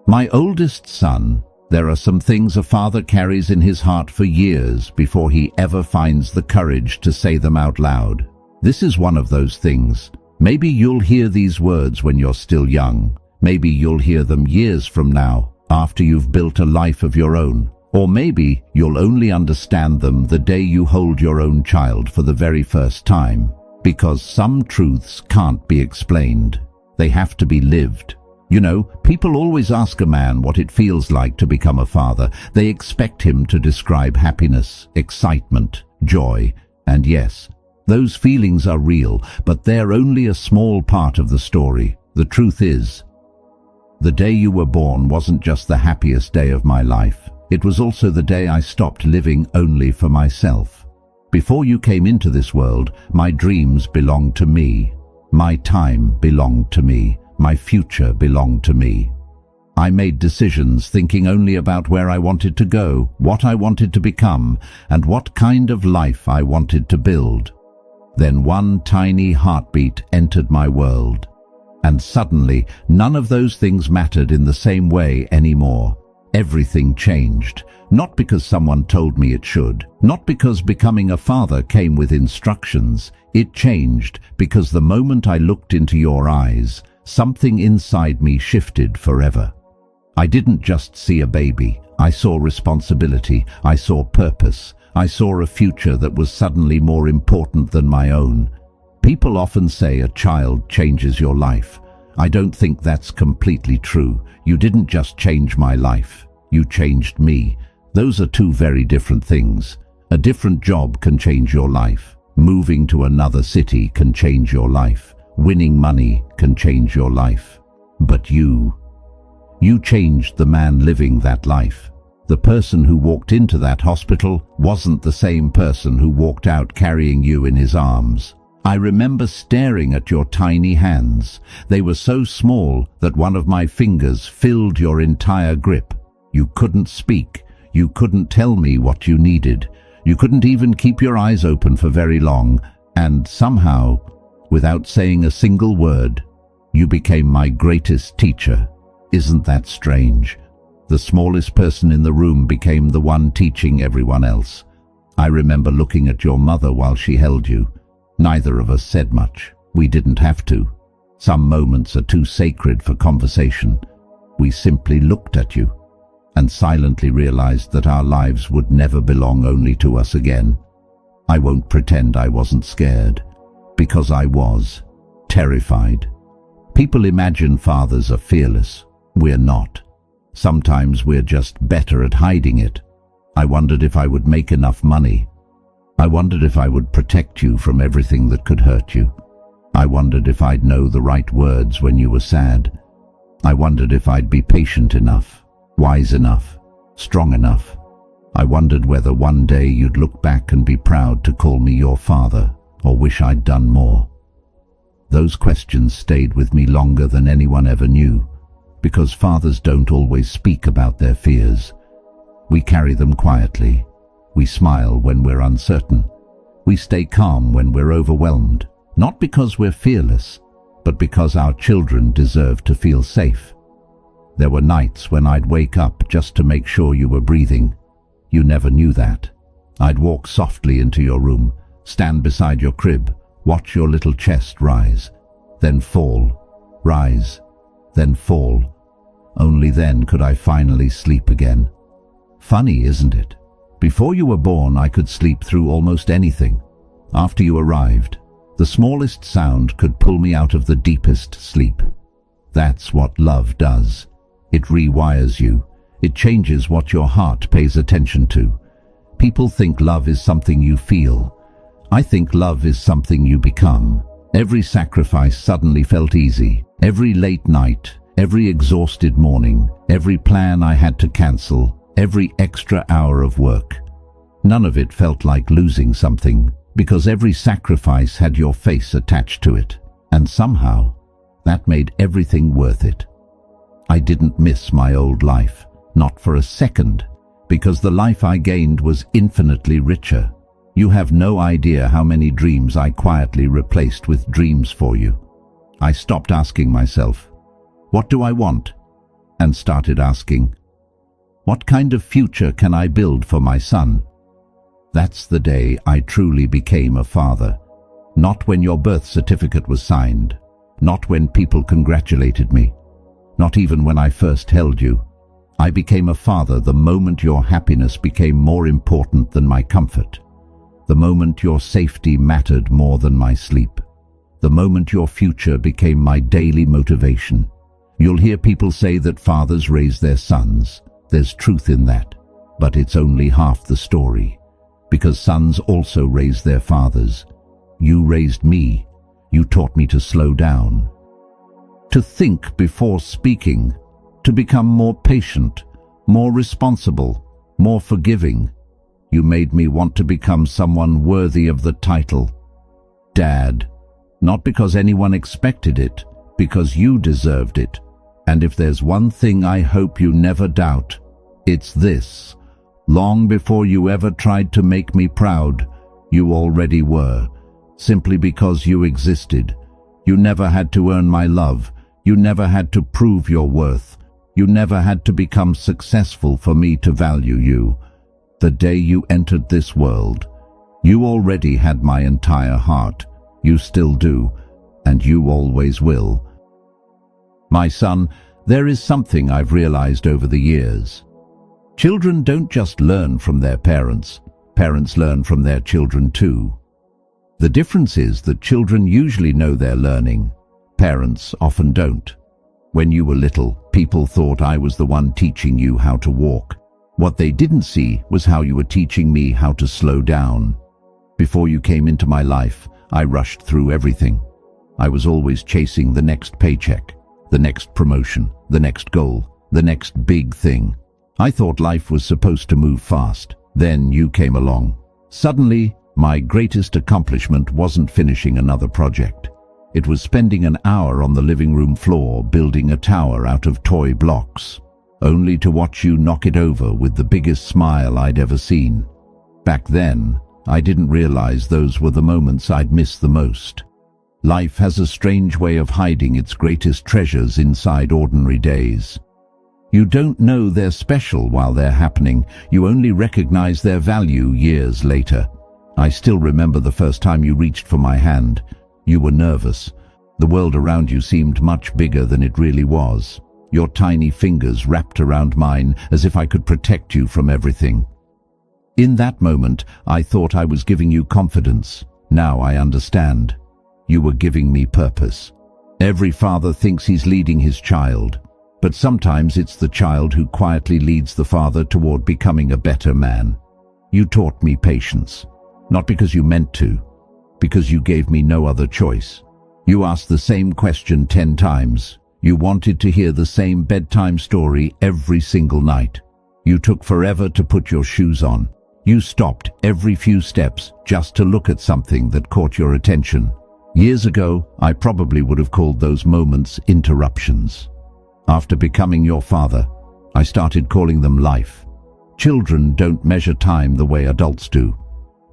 My oldest son, there are some things a father carries in his heart for years before he ever finds the courage to say them out loud. This is one of those things. Maybe you'll hear these words when you're still young. Maybe you'll hear them years from now, after you've built a life of your own. Or maybe you'll only understand them the day you hold your own child for the very first time. Because some truths can't be explained. They have to be lived. You know, people always ask a man what it feels like to become a father. They expect him to describe happiness, excitement, joy, and yes, those feelings are real, but they're only a small part of the story. The truth is, the day you were born wasn't just the happiest day of my life. It was also the day I stopped living only for myself. Before you came into this world, my dreams belonged to me. My time belonged to me. My future belonged to me. I made decisions thinking only about where I wanted to go, what I wanted to become, and what kind of life I wanted to build. Then one tiny heartbeat entered my world. And suddenly, none of those things mattered in the same way anymore. Everything changed. Not because someone told me it should. Not because becoming a father came with instructions. It changed because the moment I looked into your eyes, something inside me shifted forever. I didn't just see a baby. I saw responsibility. I saw purpose. I saw a future that was suddenly more important than my own. People often say a child changes your life. I don't think that's completely true. You didn't just change my life. You changed me. Those are two very different things. A different job can change your life. Moving to another city can change your life. Winning money can change your life. But you changed the man living that life. The person who walked into that hospital wasn't the same person who walked out carrying you in his arms. I remember staring at your tiny hands. They were so small that one of my fingers filled your entire grip. You couldn't speak. You couldn't tell me what you needed. You couldn't even keep your eyes open for very long. And somehow, without saying a single word, you became my greatest teacher. Isn't that strange? The smallest person in the room became the one teaching everyone else. I remember looking at your mother while she held you. Neither of us said much. We didn't have to. Some moments are too sacred for conversation. We simply looked at you and silently realized that our lives would never belong only to us again. I won't pretend I wasn't scared, because I was terrified. People imagine fathers are fearless. We're not. Sometimes we're just better at hiding it. I wondered if I would make enough money. I wondered if I would protect you from everything that could hurt you. I wondered if I'd know the right words when you were sad. I wondered if I'd be patient enough, wise enough, strong enough. I wondered whether one day you'd look back and be proud to call me your father, or wish I'd done more. Those questions stayed with me longer than anyone ever knew, because fathers don't always speak about their fears. We carry them quietly. We smile when we're uncertain. We stay calm when we're overwhelmed, not because we're fearless, but because our children deserve to feel safe. There were nights when I'd wake up just to make sure you were breathing. You never knew that. I'd walk softly into your room, stand beside your crib, watch your little chest rise, then fall, rise, then fall. Only then could I finally sleep again. Funny, isn't it? Before you were born, I could sleep through almost anything. After you arrived, the smallest sound could pull me out of the deepest sleep. That's what love does. It rewires you. It changes what your heart pays attention to. People think love is something you feel. I think love is something you become. Every sacrifice suddenly felt easy. Every late night, every exhausted morning, every plan I had to cancel, every extra hour of work. None of it felt like losing something, because every sacrifice had your face attached to it. And somehow, that made everything worth it. I didn't miss my old life, not for a second, because the life I gained was infinitely richer. You have no idea how many dreams I quietly replaced with dreams for you. I stopped asking myself, what do I want? and started asking, what kind of future can I build for my son? That's the day I truly became a father. Not when your birth certificate was signed, not when people congratulated me, not even when I first held you. I became a father the moment your happiness became more important than my comfort, the moment your safety mattered more than my sleep, the moment your future became my daily motivation. You'll hear people say that fathers raise their sons. There's truth in that, but it's only half the story, because sons also raise their fathers. You raised me. You taught me to slow down, to think before speaking, to become more patient, more responsible, more forgiving. You made me want to become someone worthy of the title Dad, not because anyone expected it, because you deserved it. And if there's one thing I hope you never doubt, it's this: long before you ever tried to make me proud, you already were, simply because you existed. You never had to earn my love. You never had to prove your worth. You never had to become successful for me to value you. The day you entered this world, you already had my entire heart. You still do, and you always will. My son, there is something I've realized over the years. Children don't just learn from their parents. Parents learn from their children too. The difference is that children usually know they're learning. Parents often don't. When you were little, people thought I was the one teaching you how to walk. What they didn't see was how you were teaching me how to slow down. Before you came into my life, I rushed through everything. I was always chasing the next paycheck, the next promotion, the next goal, the next big thing. I thought life was supposed to move fast. Then you came along. Suddenly, my greatest accomplishment wasn't finishing another project. It was spending an hour on the living room floor building a tower out of toy blocks, only to watch you knock it over with the biggest smile I'd ever seen. Back then, I didn't realize those were the moments I'd miss the most. Life has a strange way of hiding its greatest treasures inside ordinary days. You don't know they're special while they're happening. You only recognize their value years later. I still remember the first time you reached for my hand. You were nervous. The world around you seemed much bigger than it really was. Your tiny fingers wrapped around mine as if I could protect you from everything. In that moment, I thought I was giving you confidence. Now I understand. You were giving me purpose. Every father thinks he's leading his child, but sometimes it's the child who quietly leads the father toward becoming a better man. You taught me patience, not because you meant to, because you gave me no other choice. You asked the same question 10 times. You wanted to hear the same bedtime story every single night. You took forever to put your shoes on. You stopped every few steps just to look at something that caught your attention. Years ago, I probably would have called those moments interruptions. After becoming your father, I started calling them life. Children don't measure time the way adults do.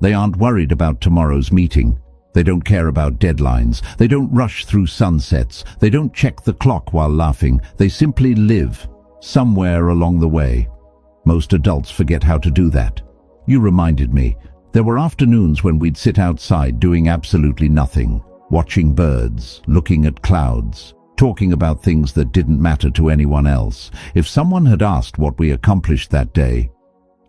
They aren't worried about tomorrow's meeting. They don't care about deadlines. They don't rush through sunsets. They don't check the clock while laughing. They simply live somewhere along the way. Most adults forget how to do that. You reminded me. There were afternoons when we'd sit outside doing absolutely nothing, watching birds, looking at clouds, talking about things that didn't matter to anyone else. If someone had asked what we accomplished that day,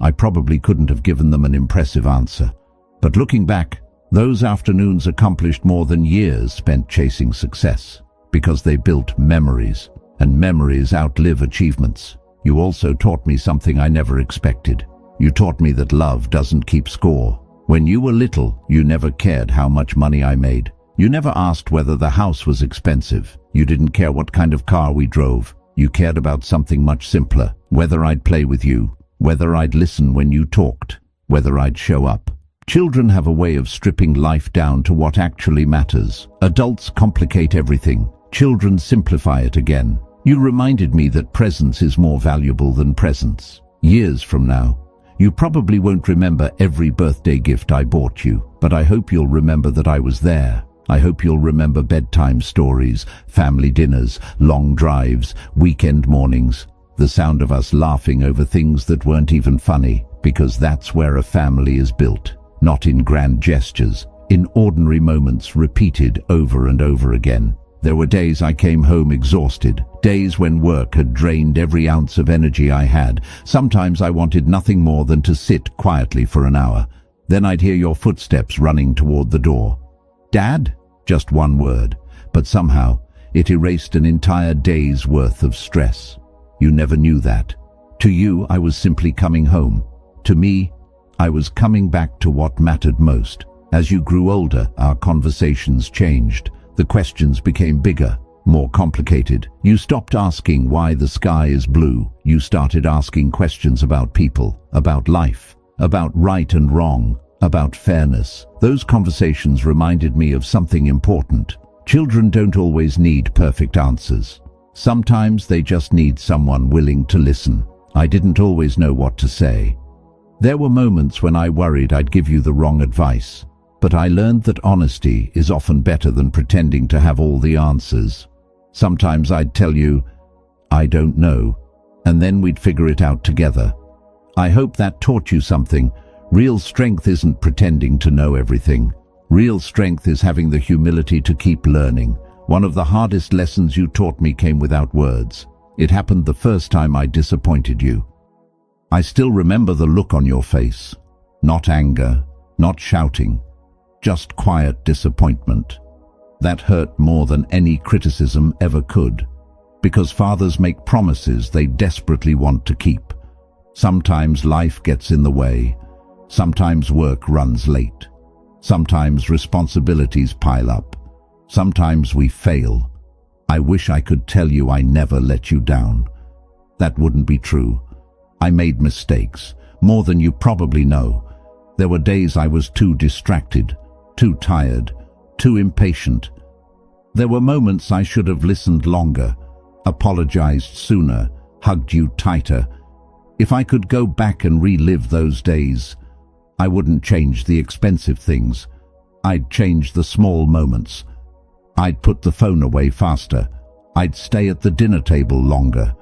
I probably couldn't have given them an impressive answer. But looking back, those afternoons accomplished more than years spent chasing success, because they built memories, and memories outlive achievements. You also taught me something I never expected. You taught me that love doesn't keep score. When you were little, you never cared how much money I made. You never asked whether the house was expensive. You didn't care what kind of car we drove. You cared about something much simpler: whether I'd play with you, whether I'd listen when you talked, whether I'd show up. Children have a way of stripping life down to what actually matters. Adults complicate everything. Children simplify it again. You reminded me that presence is more valuable than presents. Years from now, you probably won't remember every birthday gift I bought you, but I hope you'll remember that I was there. I hope you'll remember bedtime stories, family dinners, long drives, weekend mornings, the sound of us laughing over things that weren't even funny, because that's where a family is built, not in grand gestures, in ordinary moments repeated over and over again. There were days I came home exhausted, days when work had drained every ounce of energy I had. Sometimes I wanted nothing more than to sit quietly for an hour. Then I'd hear your footsteps running toward the door. "Dad?" Just one word, but somehow it erased an entire day's worth of stress. You never knew that. To you, I was simply coming home. To me, I was coming back to what mattered most. As you grew older, our conversations changed. The questions became bigger, more complicated. You stopped asking why the sky is blue. You started asking questions about people, about life, about right and wrong, about fairness. Those conversations reminded me of something important. Children don't always need perfect answers. Sometimes they just need someone willing to listen. I didn't always know what to say. There were moments when I worried I'd give you the wrong advice. But I learned that honesty is often better than pretending to have all the answers. Sometimes I'd tell you, "I don't know," and then we'd figure it out together. I hope that taught you something. Real strength isn't pretending to know everything. Real strength is having the humility to keep learning. One of the hardest lessons you taught me came without words. It happened the first time I disappointed you. I still remember the look on your face. Not anger, not shouting. Just quiet disappointment. That hurt more than any criticism ever could, because fathers make promises they desperately want to keep. Sometimes life gets in the way. Sometimes work runs late. Sometimes responsibilities pile up. Sometimes we fail. I wish I could tell you I never let you down. That wouldn't be true. I made mistakes, more than you probably know. There were days I was too distracted, too tired, too impatient. There were moments I should have listened longer, apologized sooner, hugged you tighter. If I could go back and relive those days, I wouldn't change the expensive things. I'd change the small moments. I'd put the phone away faster. I'd stay at the dinner table longer.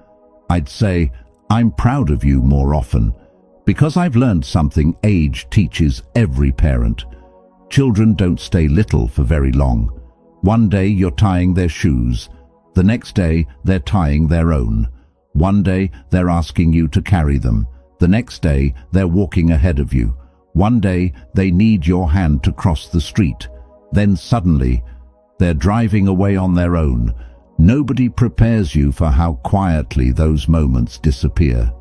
I'd say, "I'm proud of you" more often. Because I've learned something age teaches every parent. Children don't stay little for very long. One day you're tying their shoes. The next day they're tying their own. One day they're asking you to carry them. The next day they're walking ahead of you. One day they need your hand to cross the street. Then suddenly they're driving away on their own. Nobody prepares you for how quietly those moments disappear.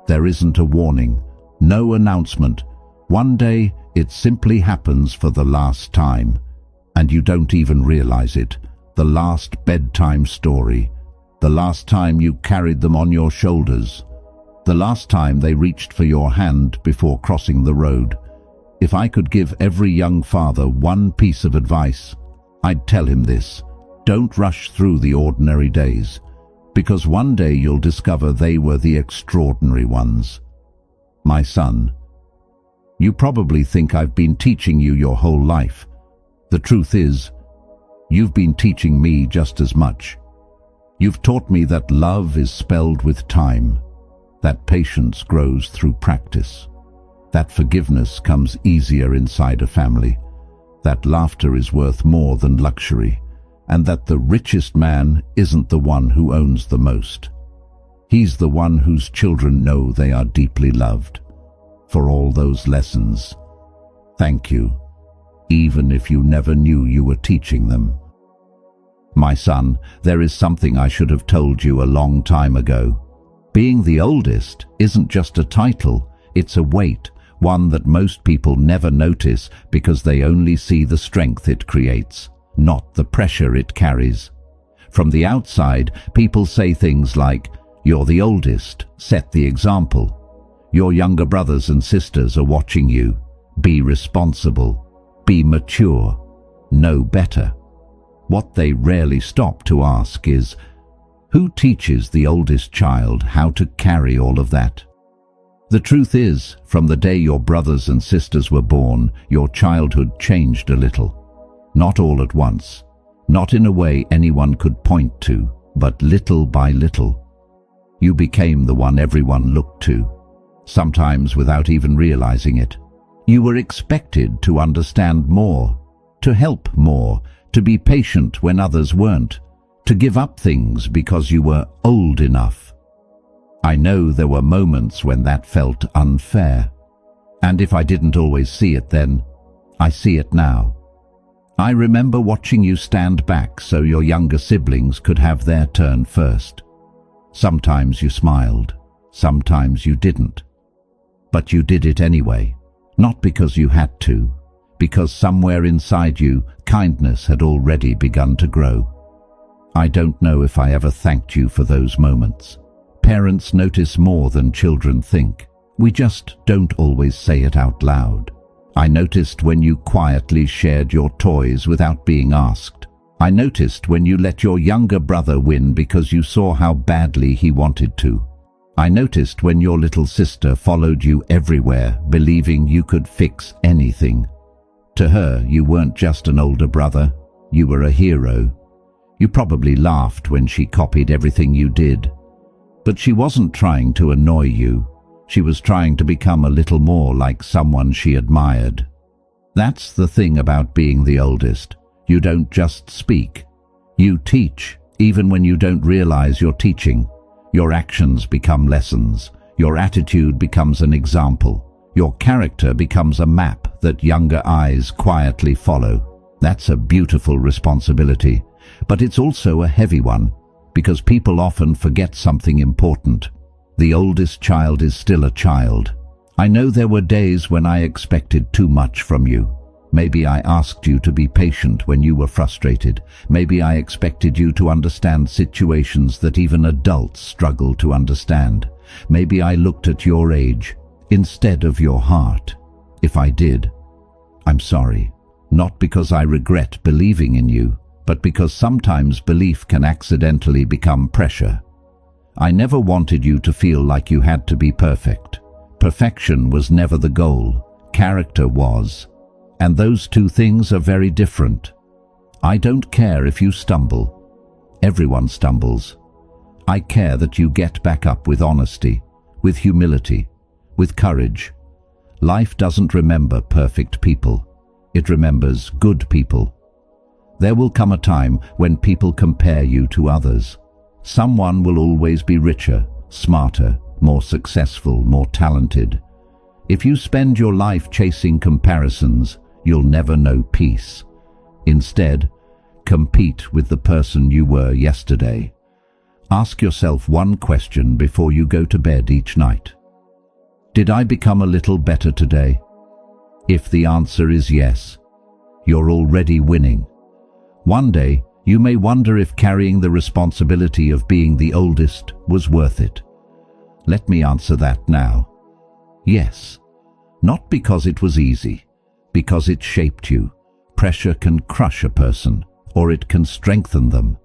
There isn't a warning, no announcement. One day it simply happens for the last time, and you don't even realize it. The last bedtime story, the last time you carried them on your shoulders, the last time they reached for your hand before crossing the road. If I could give every young father one piece of advice, I'd tell him this: don't rush through the ordinary days, because one day you'll discover they were the extraordinary ones. My son, you probably think I've been teaching you your whole life. The truth is, you've been teaching me just as much. You've taught me that love is spelled with time, that patience grows through practice, that forgiveness comes easier inside a family, that laughter is worth more than luxury, and that the richest man isn't the one who owns the most. He's the one whose children know they are deeply loved. For all those lessons, thank you, even if you never knew you were teaching them. My son, there is something I should have told you a long time ago. Being the oldest isn't just a title, it's a weight, one that most people never notice because they only see the strength it creates, not the pressure it carries. From the outside, people say things like, "You're the oldest, set the example. Your younger brothers and sisters are watching you. Be responsible. Be mature. Know better." What they rarely stop to ask is, who teaches the oldest child how to carry all of that? The truth is, from the day your brothers and sisters were born, your childhood changed a little. Not all at once, not in a way anyone could point to, but little by little. You became the one everyone looked to, sometimes without even realizing it. You were expected to understand more, to help more, to be patient when others weren't, to give up things because you were old enough. I know there were moments when that felt unfair. And if I didn't always see it then, I see it now. I remember watching you stand back so your younger siblings could have their turn first. Sometimes you smiled, sometimes you didn't. But you did it anyway, not because you had to, because somewhere inside you, kindness had already begun to grow. I don't know if I ever thanked you for those moments. Parents notice more than children think. We just don't always say it out loud. I noticed when you quietly shared your toys without being asked. I noticed when you let your younger brother win because you saw how badly he wanted to. I noticed when your little sister followed you everywhere, believing you could fix anything. To her, you weren't just an older brother, you were a hero. You probably laughed when she copied everything you did. But she wasn't trying to annoy you. She was trying to become a little more like someone she admired. That's the thing about being the oldest. You don't just speak. You teach, even when you don't realize you're teaching. Your actions become lessons. Your attitude becomes an example. Your character becomes a map that younger eyes quietly follow. That's a beautiful responsibility, but it's also a heavy one, because people often forget something important. The oldest child is still a child. I know there were days when I expected too much from you. Maybe I asked you to be patient when you were frustrated. Maybe I expected you to understand situations that even adults struggle to understand. Maybe I looked at your age instead of your heart. If I did, I'm sorry. Not because I regret believing in you, but because sometimes belief can accidentally become pressure. I never wanted you to feel like you had to be perfect. Perfection was never the goal. Character was. And those two things are very different. I don't care if you stumble. Everyone stumbles. I care that you get back up with honesty, with humility, with courage. Life doesn't remember perfect people. It remembers good people. There will come a time when people compare you to others. Someone will always be richer, smarter, more successful, more talented. If you spend your life chasing comparisons, you'll never know peace. Instead, compete with the person you were yesterday. Ask yourself one question before you go to bed each night. Did I become a little better today? If the answer is yes, you're already winning. One day, you may wonder if carrying the responsibility of being the oldest was worth it. Let me answer that now. Yes. Not because it was easy, because it shaped you. Pressure can crush a person, or it can strengthen them.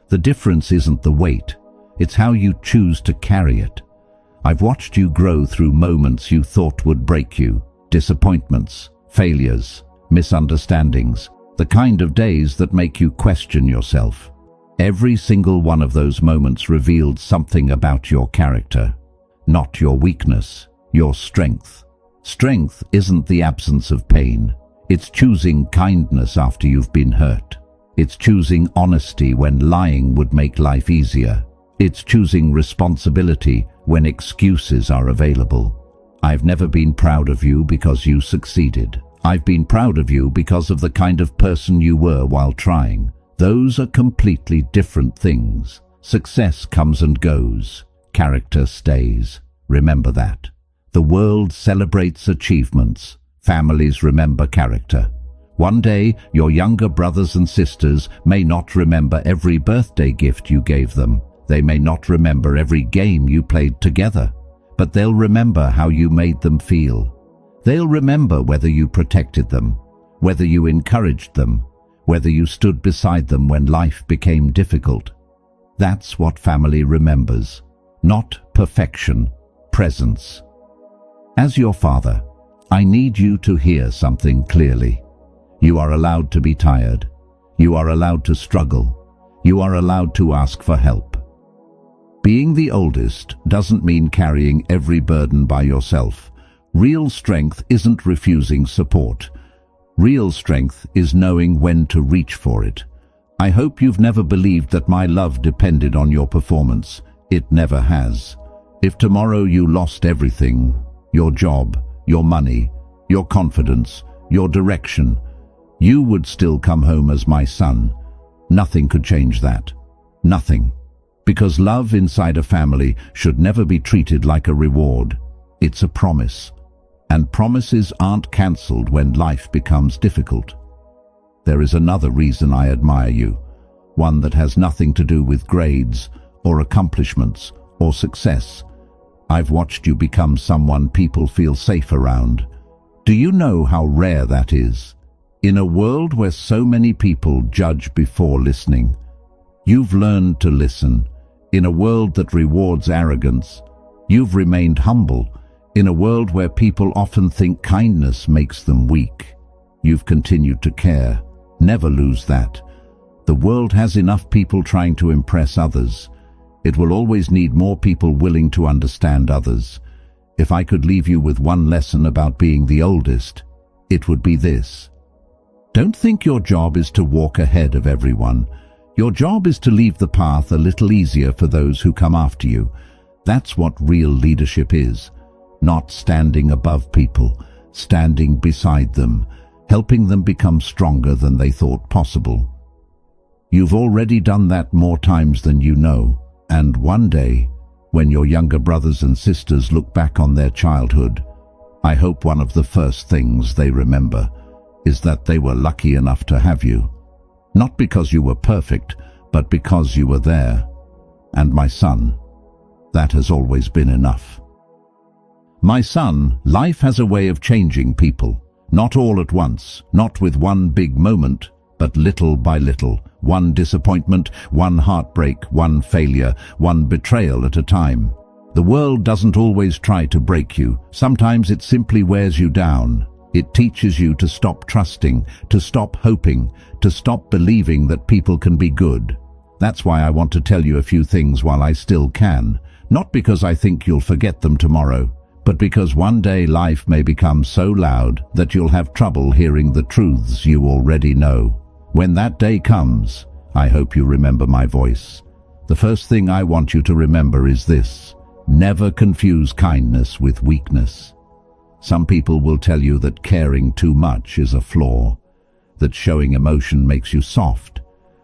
The difference isn't the weight, it's how you choose to carry it. I've watched you grow through moments you thought would break you, disappointments, failures, misunderstandings, the kind of days that make you question yourself. Every single one of those moments revealed something about your character, not your weakness, your strength. Strength isn't the absence of pain. It's choosing kindness after you've been hurt. It's choosing honesty when lying would make life easier. It's choosing responsibility when excuses are available. I've never been proud of you because you succeeded. I've been proud of you because of the kind of person you were while trying. Those are completely different things. Success comes and goes. Character stays. Remember that. The world celebrates achievements. Families remember character. One day, your younger brothers and sisters may not remember every birthday gift you gave them. They may not remember every game you played together, but they'll remember how you made them feel. They'll remember whether you protected them, whether you encouraged them, whether you stood beside them when life became difficult. That's what family remembers. Not perfection, presence. As your father, I need you to hear something clearly. You are allowed to be tired. You are allowed to struggle. You are allowed to ask for help. Being the oldest doesn't mean carrying every burden by yourself. Real strength isn't refusing support. Real strength is knowing when to reach for it. I hope you've never believed that my love depended on your performance. It never has. If tomorrow you lost everything, your job, your money, your confidence, your direction, you would still come home as my son. Nothing could change that. Nothing. Because love inside a family should never be treated like a reward. It's a promise. And promises aren't cancelled when life becomes difficult. There is another reason I admire you, one that has nothing to do with grades or accomplishments or success. I've watched you become someone people feel safe around. Do you know how rare that is? In a world where so many people judge before listening, you've learned to listen. In a world that rewards arrogance, you've remained humble. In a world where people often think kindness makes them weak, you've continued to care. Never lose that. The world has enough people trying to impress others. It will always need more people willing to understand others. If I could leave you with one lesson about being the oldest, it would be this. Don't think your job is to walk ahead of everyone. Your job is to leave the path a little easier for those who come after you. That's what real leadership is. Not standing above people, standing beside them, helping them become stronger than they thought possible. You've already done that more times than you know, and one day, when your younger brothers and sisters look back on their childhood, I hope one of the first things they remember is that they were lucky enough to have you. Not because you were perfect, but because you were there. And my son, that has always been enough. My son, life has a way of changing people. Not all at once, not with one big moment, but little by little. One disappointment, one heartbreak, one failure, one betrayal at a time. The world doesn't always try to break you. Sometimes it simply wears you down. It teaches you to stop trusting, to stop hoping, to stop believing that people can be good. That's why I want to tell you a few things while I still can. Not because I think you'll forget them tomorrow, but because one day life may become so loud that you'll have trouble hearing the truths you already know. When that day comes, I hope you remember my voice. The first thing I want you to remember is this: never confuse kindness with weakness. Some people will tell you that caring too much is a flaw, that showing emotion makes you soft,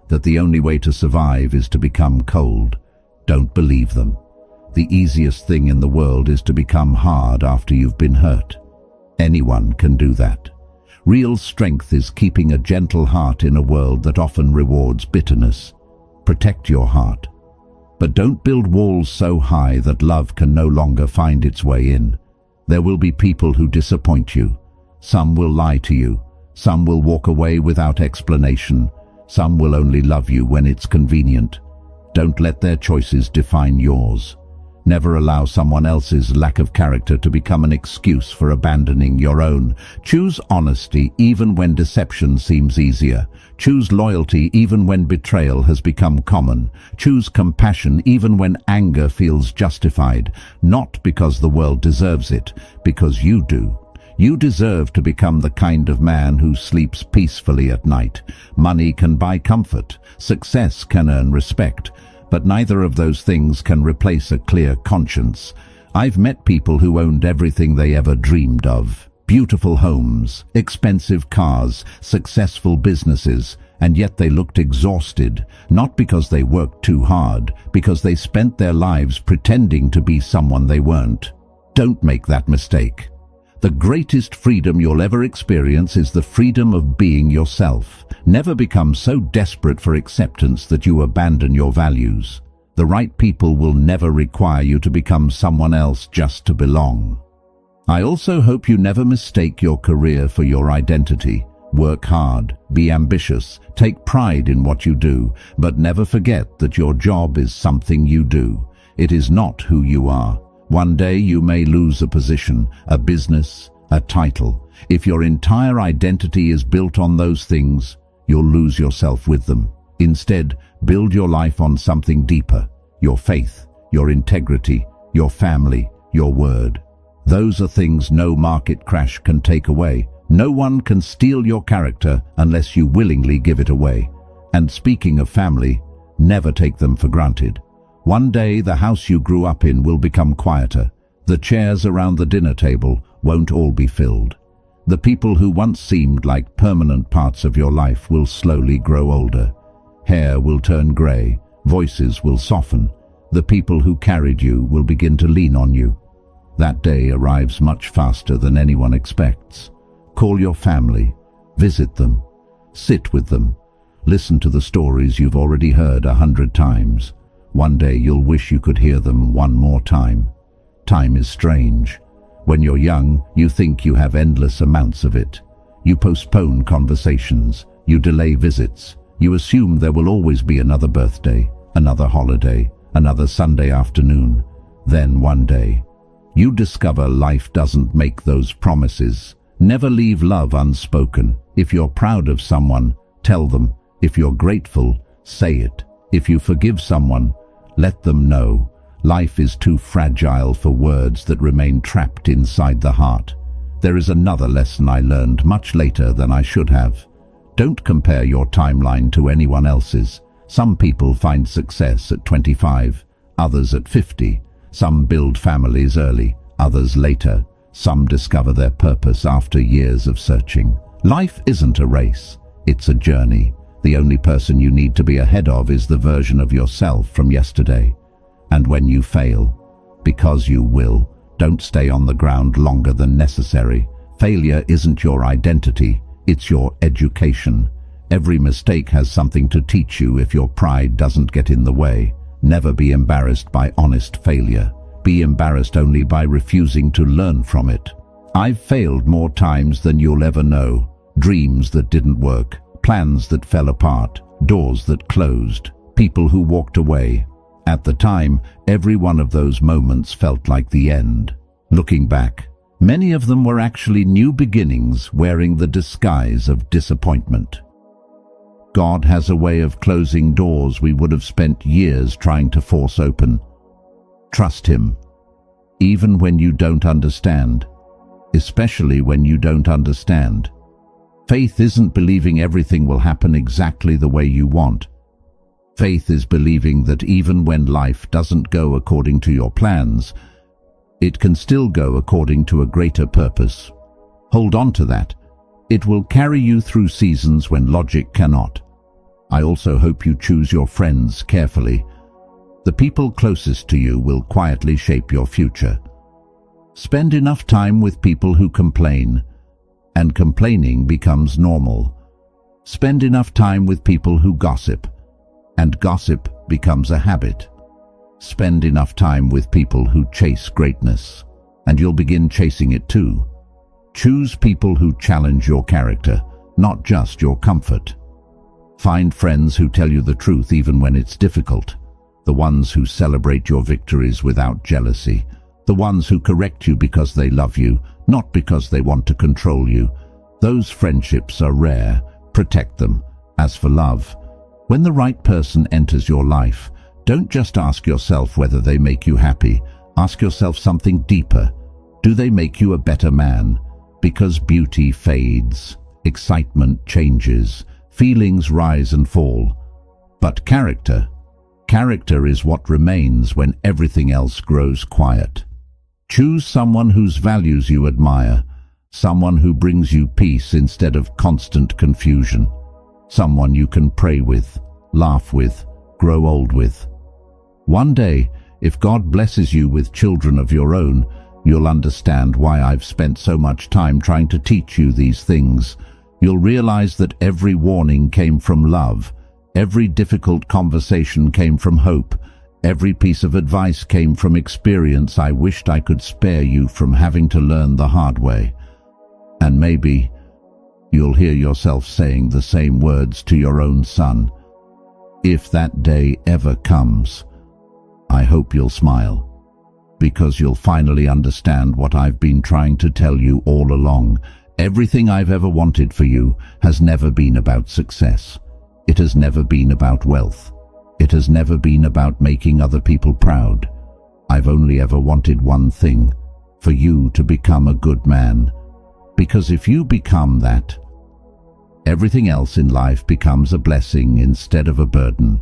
that the only way to survive is to become cold. Don't believe them. The easiest thing in the world is to become hard after you've been hurt. Anyone can do that. Real strength is keeping a gentle heart in a world that often rewards bitterness. Protect your heart. But don't build walls so high that love can no longer find its way in. There will be people who disappoint you. Some will lie to you. Some will walk away without explanation. Some will only love you when it's convenient. Don't let their choices define yours. Never allow someone else's lack of character to become an excuse for abandoning your own. Choose honesty even when deception seems easier. Choose loyalty even when betrayal has become common. Choose compassion even when anger feels justified. Not because the world deserves it, because you do. You deserve to become the kind of man who sleeps peacefully at night. Money can buy comfort. Success can earn respect. But neither of those things can replace a clear conscience. I've met people who owned everything they ever dreamed of. Beautiful homes, expensive cars, successful businesses, and yet they looked exhausted, not because they worked too hard, because they spent their lives pretending to be someone they weren't. Don't make that mistake. The greatest freedom you'll ever experience is the freedom of being yourself. Never become so desperate for acceptance that you abandon your values. The right people will never require you to become someone else just to belong. I also hope you never mistake your career for your identity. Work hard, be ambitious, take pride in what you do, but never forget that your job is something you do. It is not who you are. One day you may lose a position, a business, a title, If your entire identity is built on those things, you'll lose yourself with them. Instead, build your life on something deeper: your faith, your integrity, your family, your word. Those are things no market crash can take away. No one can steal your character unless you willingly give it away. And speaking of family, never take them for granted. One day the house you grew up in will become quieter. The chairs around the dinner table won't all be filled. The people who once seemed like permanent parts of your life will slowly grow older. Hair will turn grey, voices will soften. The people who carried you will begin to lean on you. That day arrives much faster than anyone expects. Call your family, visit them, sit with them, listen to the stories you've already heard 100 times. One day you'll wish you could hear them one more time. Time is strange. When you're young, you think you have endless amounts of it. You postpone conversations, you delay visits, you assume there will always be another birthday, another holiday, another Sunday afternoon. Then one day, you discover life doesn't make those promises. Never leave love unspoken. If you're proud of someone, tell them. If you're grateful, say it. If you forgive someone, let them know. Life is too fragile for words that remain trapped inside the heart. There is another lesson I learned much later than I should have. Don't compare your timeline to anyone else's. Some people find success at 25, others at 50. Some build families early, others later. Some discover their purpose after years of searching. Life isn't a race, it's a journey. The only person you need to be ahead of is the version of yourself from yesterday. And when you fail, because you will, don't stay on the ground longer than necessary. Failure isn't your identity, it's your education. Every mistake has something to teach you if your pride doesn't get in the way. Never be embarrassed by honest failure. Be embarrassed only by refusing to learn from it. I've failed more times than you'll ever know. Dreams that didn't work, plans that fell apart, doors that closed, people who walked away. At the time, every one of those moments felt like the end. Looking back, many of them were actually new beginnings wearing the disguise of disappointment. God has a way of closing doors we would have spent years trying to force open. Trust Him, even when you don't understand, especially when you don't understand. Faith isn't believing everything will happen exactly the way you want. Faith is believing that even when life doesn't go according to your plans, it can still go according to a greater purpose. Hold on to that. It will carry you through seasons when logic cannot. I also hope you choose your friends carefully. The people closest to you will quietly shape your future. Spend enough time with people who complain, and complaining becomes normal. Spend enough time with people who gossip, and gossip becomes a habit. Spend enough time with people who chase greatness, and you'll begin chasing it too. Choose people who challenge your character, not just your comfort. Find friends who tell you the truth even when it's difficult. The ones who celebrate your victories without jealousy. The ones who correct you because they love you, not because they want to control you. Those friendships are rare. Protect them. As for love, when the right person enters your life, don't just ask yourself whether they make you happy. Ask yourself something deeper. Do they make you a better man? Because beauty fades, excitement changes, feelings rise and fall. But character is what remains when everything else grows quiet. Choose someone whose values you admire, someone who brings you peace instead of constant confusion, someone you can pray with, laugh with, grow old with. One day, if God blesses you with children of your own, you'll understand why I've spent so much time trying to teach you these things. You'll realize that every warning came from love, every difficult conversation came from hope, every piece of advice came from experience I wished I could spare you from having to learn the hard way. And maybe you'll hear yourself saying the same words to your own son. If that day ever comes, I hope you'll smile, because you'll finally understand what I've been trying to tell you all along. Everything I've ever wanted for you has never been about success. It has never been about wealth. It has never been about making other people proud. I've only ever wanted one thing, for you to become a good man. Because if you become that, everything else in life becomes a blessing instead of a burden.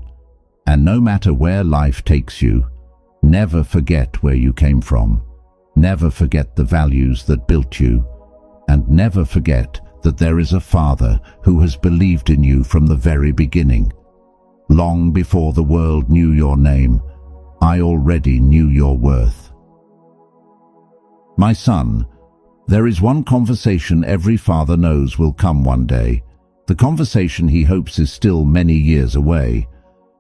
And no matter where life takes you, never forget where you came from. Never forget the values that built you. And never forget that there is a Father who has believed in you from the very beginning. Long before the world knew your name, I already knew your worth. My son, there is one conversation every father knows will come one day. The conversation he hopes is still many years away.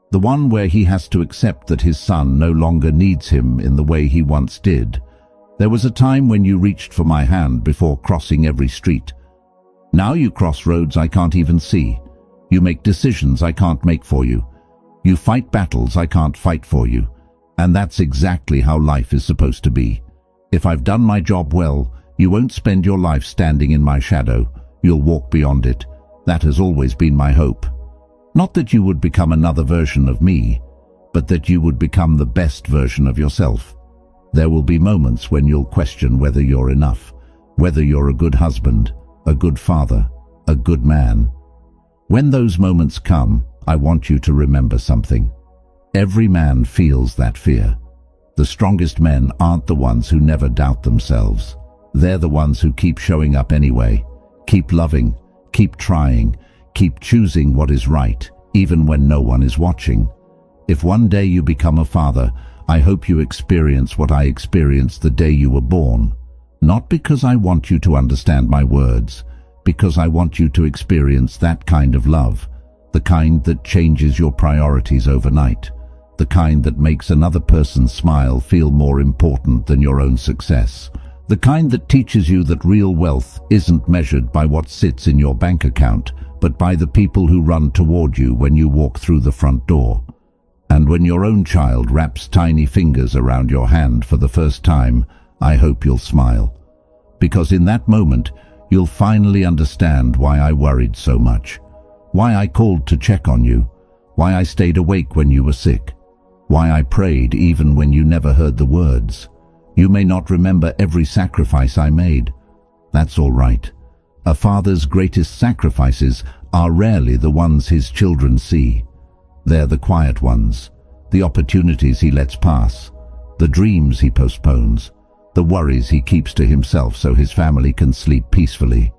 The one where he has to accept that his son no longer needs him in the way he once did. There was a time when you reached for my hand before crossing every street. Now you cross roads I can't even see. You make decisions I can't make for you. You fight battles I can't fight for you. And that's exactly how life is supposed to be. If I've done my job well, you won't spend your life standing in my shadow. You'll walk beyond it. That has always been my hope. Not that you would become another version of me, but that you would become the best version of yourself. There will be moments when you'll question whether you're enough, whether you're a good husband, a good father, a good man. When those moments come, I want you to remember something. Every man feels that fear. The strongest men aren't the ones who never doubt themselves. They're the ones who keep showing up anyway, keep loving, keep trying, keep choosing what is right, even when no one is watching. If one day you become a father, I hope you experience what I experienced the day you were born. Not because I want you to understand my words, because I want you to experience that kind of love, the kind that changes your priorities overnight, the kind that makes another person's smile feel more important than your own success, the kind that teaches you that real wealth isn't measured by what sits in your bank account, but by the people who run toward you when you walk through the front door. And when your own child wraps tiny fingers around your hand for the first time, I hope you'll smile. Because in that moment, you'll finally understand why I worried so much, why I called to check on you, why I stayed awake when you were sick, why I prayed even when you never heard the words. You may not remember every sacrifice I made. That's all right. A father's greatest sacrifices are rarely the ones his children see. They're the quiet ones, the opportunities he lets pass, the dreams he postpones, the worries he keeps to himself so his family can sleep peacefully.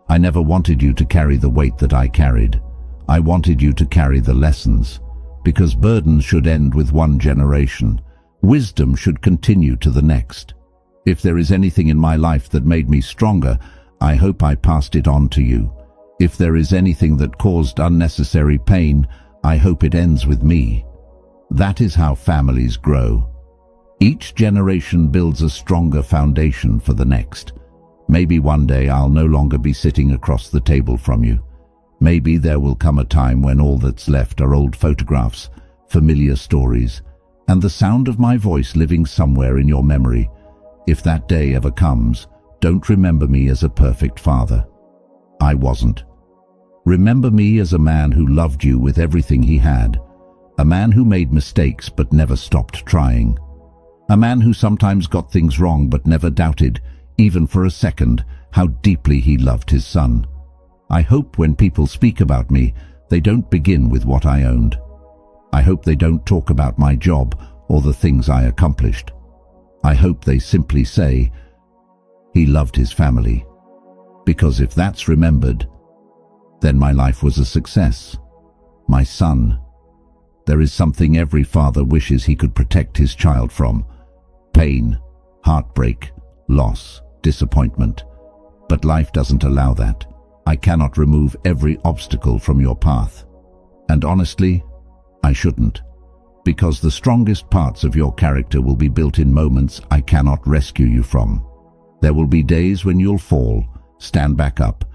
I never wanted you to carry the weight that I carried. I wanted you to carry the lessons, because burdens should end with one generation. Wisdom should continue to the next. If there is anything in my life that made me stronger, I hope I passed it on to you. If there is anything that caused unnecessary pain, I hope it ends with me. That is how families grow. Each generation builds a stronger foundation for the next. Maybe one day I'll no longer be sitting across the table from you. Maybe there will come a time when all that's left are old photographs, familiar stories, and the sound of my voice living somewhere in your memory. If that day ever comes, don't remember me as a perfect father. I wasn't. Remember me as a man who loved you with everything he had, a man who made mistakes but never stopped trying, a man who sometimes got things wrong but never doubted, even for a second, how deeply he loved his son. I hope when people speak about me, they don't begin with what I owned. I hope they don't talk about my job or the things I accomplished. I hope they simply say, he loved his family. Because if that's remembered, then my life was a success. My son. There is something every father wishes he could protect his child from. Pain, heartbreak, loss, disappointment. But life doesn't allow that. I cannot remove every obstacle from your path. And honestly, I shouldn't. Because the strongest parts of your character will be built in moments I cannot rescue you from. There will be days when you'll fall, stand back up.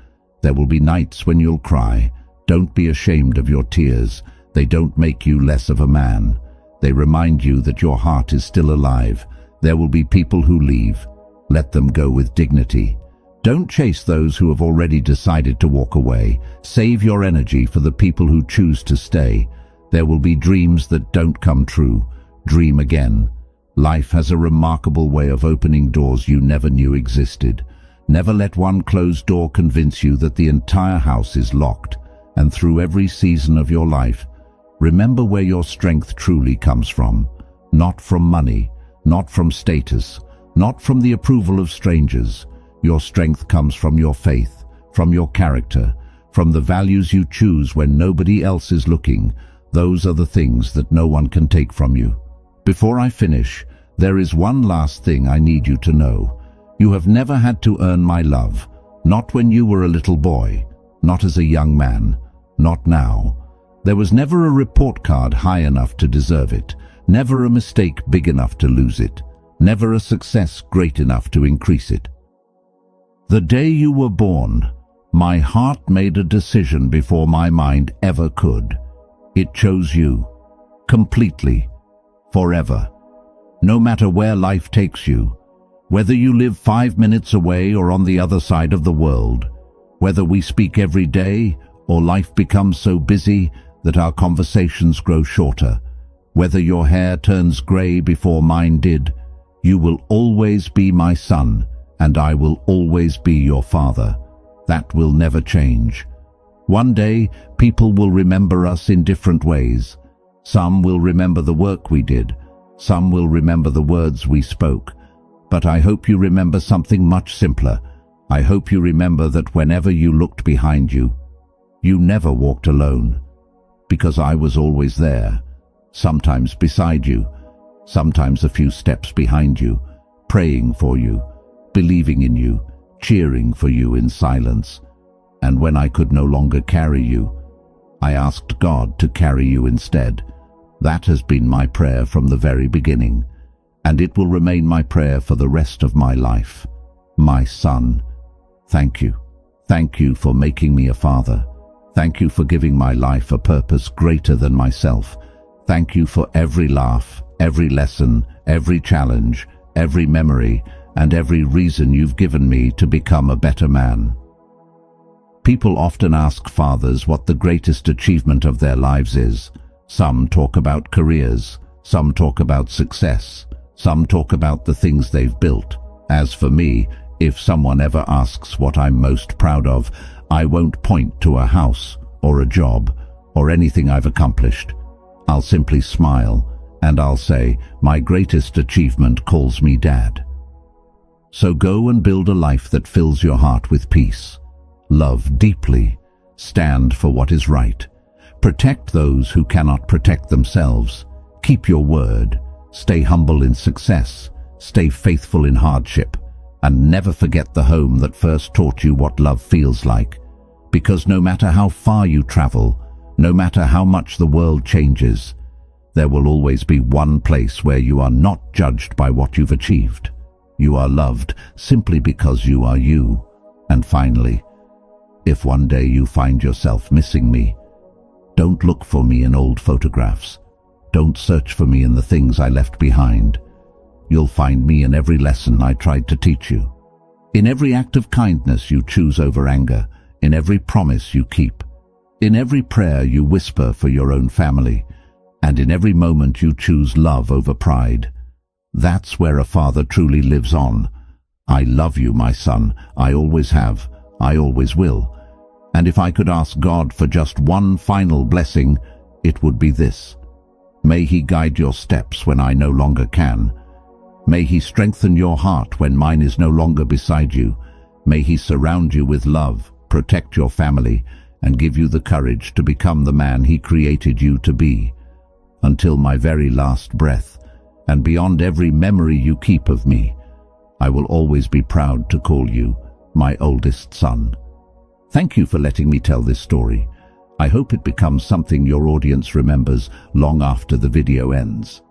There will be nights when you'll cry. Don't be ashamed of your tears. They don't make you less of a man. They remind you that your heart is still alive. There will be people who leave. Let them go with dignity. Don't chase those who have already decided to walk away. Save your energy for the people who choose to stay. There will be dreams that don't come true. Dream again. Life has a remarkable way of opening doors you never knew existed. Never let one closed door convince you that the entire house is locked. And through every season of your life, remember where your strength truly comes from. Not from money, not from status, not from the approval of strangers. Your strength comes from your faith, from your character, from the values you choose when nobody else is looking. Those are the things that no one can take from you. Before I finish, there is one last thing I need you to know. You have never had to earn my love. Not when you were a little boy, not as a young man, not now. There was never a report card high enough to deserve it, never a mistake big enough to lose it, never a success great enough to increase it. The day you were born, my heart made a decision before my mind ever could. It chose you, completely, forever. No matter where life takes you, whether you live 5 minutes away or on the other side of the world, whether we speak every day or life becomes so busy that our conversations grow shorter, whether your hair turns grey before mine did, you will always be my son, and I will always be your father. That will never change. One day, people will remember us in different ways. Some will remember the work we did. Some will remember the words we spoke. But I hope you remember something much simpler. I hope you remember that whenever you looked behind you, you never walked alone. Because I was always there, sometimes beside you, sometimes a few steps behind you, praying for you, believing in you, cheering for you in silence. And when I could no longer carry you, I asked God to carry you instead. That has been my prayer from the very beginning, and it will remain my prayer for the rest of my life. My son, thank you. Thank you for making me a father. Thank you for giving my life a purpose greater than myself. Thank you for every laugh, every lesson, every challenge, every memory, and every reason you've given me to become a better man. People often ask fathers what the greatest achievement of their lives is. Some talk about careers, some talk about success, some talk about the things they've built. As for me, if someone ever asks what I'm most proud of, I won't point to a house or a job or anything I've accomplished. I'll simply smile and I'll say, my greatest achievement calls me Dad. So go and build a life that fills your heart with peace. Love deeply. Stand for what is right. Protect those who cannot protect themselves. Keep your word. Stay humble in success. Stay faithful in hardship. And never forget the home that first taught you what love feels like. Because no matter how far you travel, no matter how much the world changes, there will always be one place where you are not judged by what you've achieved. You are loved simply because you are you. And finally, if one day you find yourself missing me, don't look for me in old photographs. Don't search for me in the things I left behind. You'll find me in every lesson I tried to teach you. In every act of kindness you choose over anger. In every promise you keep. In every prayer you whisper for your own family. And in every moment you choose love over pride. That's where a father truly lives on. I love you, my son. I always have. I always will. And if I could ask God for just one final blessing, it would be this. May He guide your steps when I no longer can. May He strengthen your heart when mine is no longer beside you. May He surround you with love, protect your family, and give you the courage to become the man He created you to be. Until my very last breath, and beyond every memory you keep of me, I will always be proud to call you my oldest son. Thank you for letting me tell this story. I hope it becomes something your audience remembers long after the video ends.